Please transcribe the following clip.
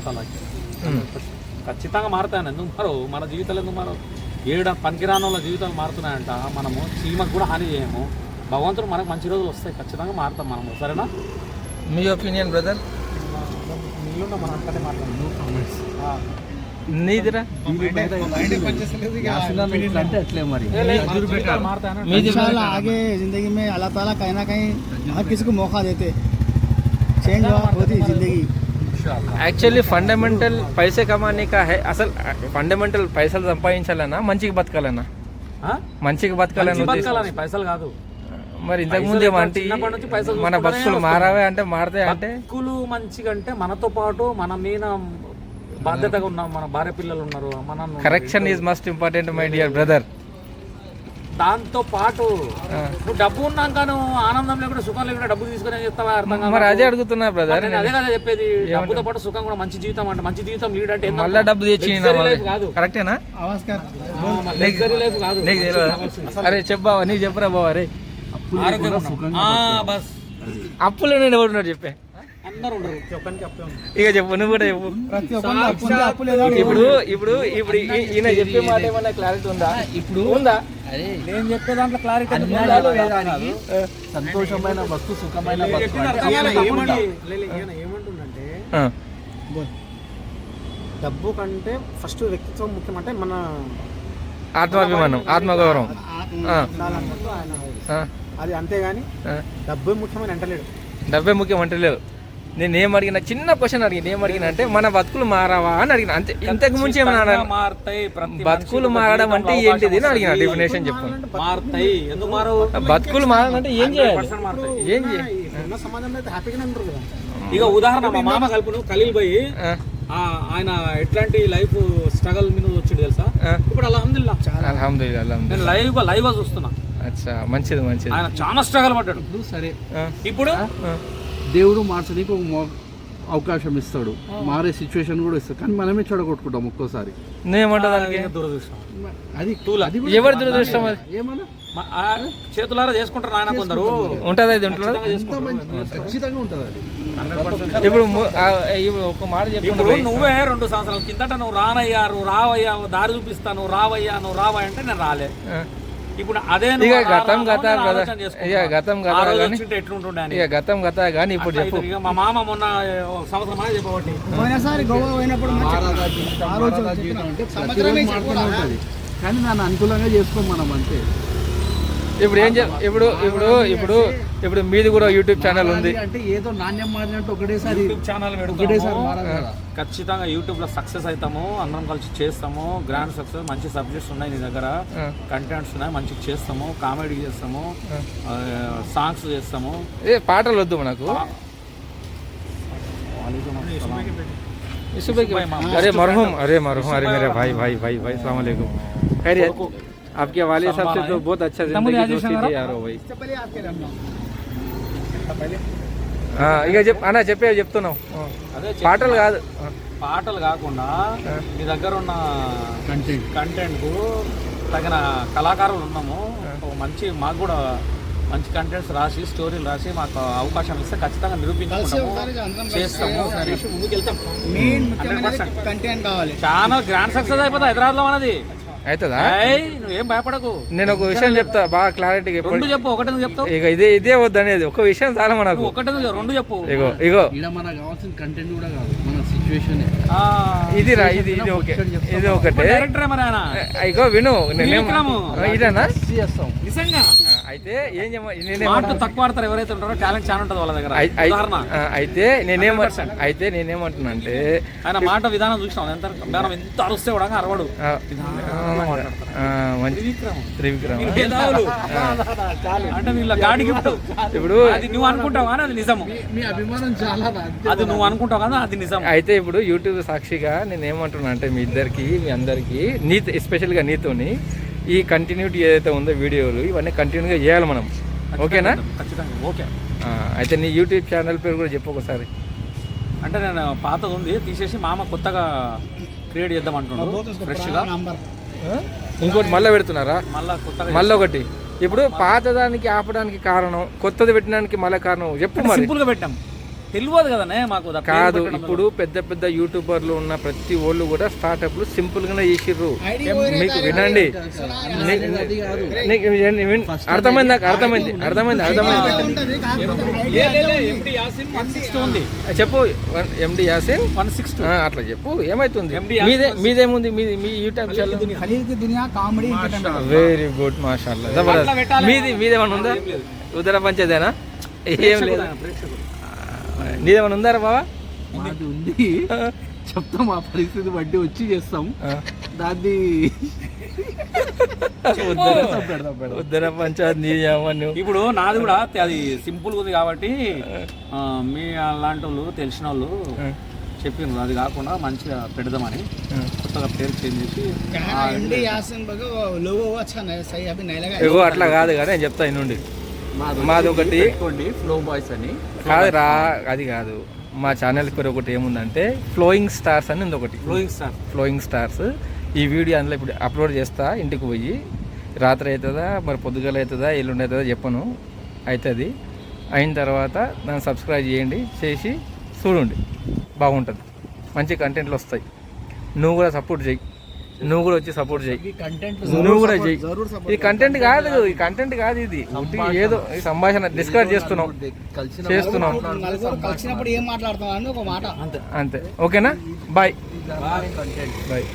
తాలాకి. ఖచ్చితంగా మారుతాయని ఎందుకు మారవు? మన జీవితాలు ఎందుకు మారవు? పనికిరాని వాళ్ళ జీవితాలు మారుతున్నాయంట. మనము చీమకు కూడా హాని చేయము. భగవంతుడు మనకు మంచి రోజులు వస్తాయి, ఖచ్చితంగా మారుతాం మనము. సరేనా? మీ ఒపీనియన్ బ్రదర్? నీళ్ళు మన అంటనే మాట్లాడు. నీదిరా? आगे जिंदगी में अल्लाह ताला कहीं ना कहीं हर किसी को मौका देते, चेंज होती जिंदगी. యాక్చువల్లీ ఫండమెంటల్ పైసే కమానే కా హై. అసలు ఫండమెంటల్ పైసలు సంపాదించాలన్నా మంచిగా బతకాలన్నా? మంచిగా బతకాలని పైసలు కాదు మరి. ఇంతకు ముందు ఏమంటే మన బతుకులు మారావే అంటే మారతాయి అంటే బతుకులు మంచిగా అంటే మనతో పాటు మన మీద బాధ్యతగా ఉన్నాం, మన భార్య పిల్లలు ఉన్నారు. మన correction is must important my dear brother. దాంతో పాటు నువ్వు డబ్బు ఉన్నాక నువ్వు ఆనందం లేకుండా సుఖం లేకుండా డబ్బు తీసుకుని చెప్తావా? అర్థం కాదు. మరి అదే అడుగుతున్నా బ్రదర్. అదే కదా చెప్పేది. డబ్బుతో పాటు సుఖం కూడా మంచి జీవితం అంటే మంచి జీవితం లీడ్ అంటే మళ్ళీ డబ్బు తెచ్చి కరెక్టేనా? అరే చెప్పావా? నీకు చెప్పరా బావా? అరే అప్పులు నేను ఎవడున్నాడు చెప్పే. ఇక చెప్పు, నువ్వు కూడా చెప్పు. ఇప్పుడు ఇప్పుడు ఇప్పుడు ఈయన చెప్పే మాట ఏమన్నా క్లారిటీ ఉందా? ఇప్పుడు ఉందా? నేను చెప్పే దాంట్లో క్లారిటీ సంతోషమైన వస్తు సుఖమైన ఏమంటుందంటే డబ్బు కంటే ఫస్ట్ వ్యక్తిత్వం ముఖ్యం. అంటే మన ఆత్మాభిమానం, ఆత్మగౌరవం అది. అంతేగాని డబ్బే ముఖ్యమని అంటలేడు. డబ్బే ముఖ్యం అంటలేదు. నేను ఏం అడిగిన చిన్న క్వశ్చన్ అడిగిన, ఏం అడిగిన అంటే మన బతుకులు మారావా అని అడిగిన. అంతే, ఇంతకు ముందు ఏమన్నా బతుకులు మారడం అంటే ఏంటిది అని అడిగిన. డెఫినేషన్ చెప్పు. మారుతాయి ఎందుకు మారవు? బతుకులు మారాలంటే ఏం చేయాలి? ఏం చేయాలి? ఇక ఉదాహరణ మా మామ కలుపును ఖలీల్ భాయ్, ఆయన ఎట్లాంటి లైఫ్ స్ట్రగల్ మీద వచ్చి తెలుసా? ఇప్పుడు అల్హమ్దులిల్లాహ్ నేను లైవ్ చూస్తున్నా. అచ్చా, మంచిది మంచిది. ఆయన చాలా స్ట్రగల్ పడ్డాడు. సరే, ఇప్పుడు దేవుడు మార్చడానికి ఒక అవకాశం ఇస్తాడు, మారే సిచ్యువేషన్ కూడా ఇస్తాడు. కానీ మనమే చెడగొట్టుకుంటాం ఒక్కోసారి. దురదృష్టం. అది ఎవరి దురదృష్టం? అది ఏమన్నా చేతులారా చేసుకుంటారు ఆయన కొందరు. ఉంటుంది, అది ఉంటుంది, ఖచ్చితంగా ఉంటుంది అది. ఇప్పుడు ఒక మాట ఇప్పుడు నువ్వే 2 సంవత్సరాల కిందట నువ్వు రానయ్యా, నువ్వు రావయ్యా, దారి చూపిస్తా, నువ్వు రావయ్యా, నువ్వు రావయ్యా అంటే నేను రాలే. ఇప్పుడు అదే గతం గత కానీ ఇప్పుడు చెప్పు. మా మామ మొన్న సంవత్సరం చెప్పబట్టి పోయినసారి గోవా పోయినప్పుడు కానీ నన్ను అనుకూలంగా చేసుకోం మనం అంతే. ఇప్పుడు ఏం ఇప్పుడు ఇప్పుడు ఇప్పుడు ఇప్పుడు మీది కూడా యూట్యూబ్ ఛానల్ ఉంది అంటే ఏదో నాణ్యం మారినట్టు ఒకటేసారి యూట్యూబ్ ఛానల్ ఖచ్చితంగా యూట్యూబ్ లో సక్సెస్ అవుతాము, అందరం కలిసి చేస్తాము. గ్రాండ్ సక్సెస్, మంచి సబ్జెక్ట్స్ ఉన్నాయి నీ దగ్గర, కంటెంట్స్ ఉన్నాయి, మంచిగా చేస్తాము, కామెడీ చేస్తాము, సాంగ్స్ చేస్తాము. పాటలు వద్దు మనకు. अरे मरहूम अरे मेरे भाई भाई भाई भाई अस्सलाम वालेकुम. खैरियत? आपके वाले साहब से तो बहुत अच्छा जिंदगी दोस्ती थी यार भाई. ఇక అన్నా చెప్తున్నావు. పాటలు కాదు, పాటలు కాకుండా మీ దగ్గర ఉన్న కంటెంట్ కు తగిన కళాకారులు ఉన్నాము. మంచి మాకు కూడా మంచి కంటెంట్స్ రాసి, స్టోరీలు రాసి మాకు అవకాశం ఇస్తే ఖచ్చితంగా నిరూపించుకుంటాము, చేస్తాము, ముందుకు వెళ్తాం. కంటెంట్ కావాలి. చాలా గ్రాండ్ సక్సెస్ అయిపోతుంది హైదరాబాద్ లో మనది. అవుతుందా? నువ్వేం భయపడకు. నేను ఒక విషయం చెప్తా బాగా క్లారిటీగా. రెండు చెప్పు, ఒకటి చెప్తావు. ఇక ఇదే వద్దు అనేది ఒక విషయం చాలా మనకు. ఒకటి రెండు చెప్పు. ఇగో మనకు కావాల్సిన కంటెంట్ కూడా కాదు, మన సిచ్యువేషన్ ఇది రా. ఇది ఒకటే. ఇగో విను, ఇదేనా నిజంగా. అయితే ఏం తక్కువ ఆడతారు ఎవరైతే ఉంటారో, టాలెంట్ చాలా ఉంటుంది వాళ్ళ దగ్గర. అయితే నేనేమంటున్నా అంటే ఆయన మాట విధానం చూసినాం. ఎంత అరుస్తే కూడా అరవడు. త్రివిక్రమ్ అంటే వీళ్ళ గాడి గిఫ్ట్. ఇప్పుడు అది నువ్వు అనుకుంటావు కానీ అది నిజము. మీ అభిమానం చాలా, అది నువ్వు అనుకుంటావు కదా అది నిజం. అయితే ఇప్పుడు యూట్యూబ్ సాక్షిగా నేను ఏమంటున్నా అంటే మీ ఇద్దరికి, మీ అందరికి, నీతో ఎస్పెషల్గా నీతోని ఈ కంటిన్యూటీ ఏదైతే ఉందో వీడియోలు ఇవన్నీ కంటిన్యూగా చేయాలి మనం. ఓకేనా? ఖచ్చితంగా ఓకే. అయితే నీ యూట్యూబ్ ఛానల్ పేరు కూడా చెప్పు ఒకసారి. అంటే నేను పాతది ఉంది తీసేసి మామ కొత్తగా క్రియేట్ చేద్దాం అంటున్నాడు ఫ్రెష్గా. ఇంకోటి మళ్ళీ పెడుతున్నారా? మళ్ళీ ఒకటి. ఇప్పుడు పాతదానికి ఆపడానికి కారణం, కొత్తది పెట్టడానికి మళ్ళీ కారణం చెప్పు. సింపుల్గా పెట్టాం. తెలియదు కదనే మాకు ఆ పేరు కాదు పెట్టడం ఇప్పుడు పెద్ద పెద్ద యూట్యూబర్లు ఉన్న ప్రతి వాళ్ళు కూడా స్టార్టప్లు సింపుల్ గానే చేసిర్రు. మీకు వినండి, అర్థమైంది నాకు, అర్థమైంది. MD యాసిన్ 160 ఉంది. చెప్పు ఎండి యాసిన్ 160 అట్లా చెప్పు, ఏమైతుంది? MD యాసిన్ మీదేముంది, మీ యూట్యూబ్ ఛానల్? ఖలీల్ కి దునియా కామెడీ ఎంటర్టైన్మెంట్. వెరీ గుడ్, మాషాల్లా, జబర్దస్త్. మీదేమన్నా ఉందా? ఉదర పంచేదేనా? ఏం లేదు. నీదేమన్నా ఉందారా బావా? మాది ఉంది, చెప్తాం ఆ పరిస్థితి బట్టి వచ్చి చేస్తాం దాన్ని. ఉద్దర పంచాయత్ నీ అవ్వను. ఇప్పుడు నాది కూడా అది సింపుల్ ఉంది కాబట్టి మీ అలాంటి వాళ్ళు తెలిసిన వాళ్ళు చెప్పిండ్రు అది కాకుండా మంచిగా పెడదామని కొత్తగా పేరు చేంజ్ చేసి ఎండి యాసిన్ బగ లోగో అచ్చా నై సహీ అభి నై లగా. ఇగో అట్లా కాదు కానీ నేను చెప్తా నుండి. మాది ఒకటి ఫ్లో బాయ్స్ అని కాదు రా, అది కాదు. మా ఛానల్ పేరు ఒకటి ఏముందంటే ఫ్లోయింగ్ స్టార్స్ అని ఉంది ఒకటి. Flowing stars. ఈ వీడియో అందులో ఇప్పుడు అప్లోడ్ చేస్తా, ఇంటికి పోయి. రాత్రి అవుతుందా మరి పొద్దుగాల అవుతుందా ఎల్లుండి అవుతుందా చెప్పను, అవుతుంది. అయిన తర్వాత దాన్ని సబ్స్క్రైబ్ చేయండి, చేసి చూడండి, బాగుంటుంది. మంచి కంటెంట్లు వస్తాయి. నువ్వు కూడా సపోర్ట్ చేయి, నువ్వు కూడా వచ్చి సపోర్ట్ చేయి, నువ్వు కూడా చెయ్యి. ఇది కంటెంట్ కాదు, ఈ కంటెంట్ కాదు, ఇది ఏదో ఈ సంభాషణ డిస్కస్ చేస్తున్నాం. నలుగురు కలిసినప్పుడు ఏం మాట్లాడతాం అని ఒక మాట. అంతే. ఓకేనా? బాయ్. Content bye.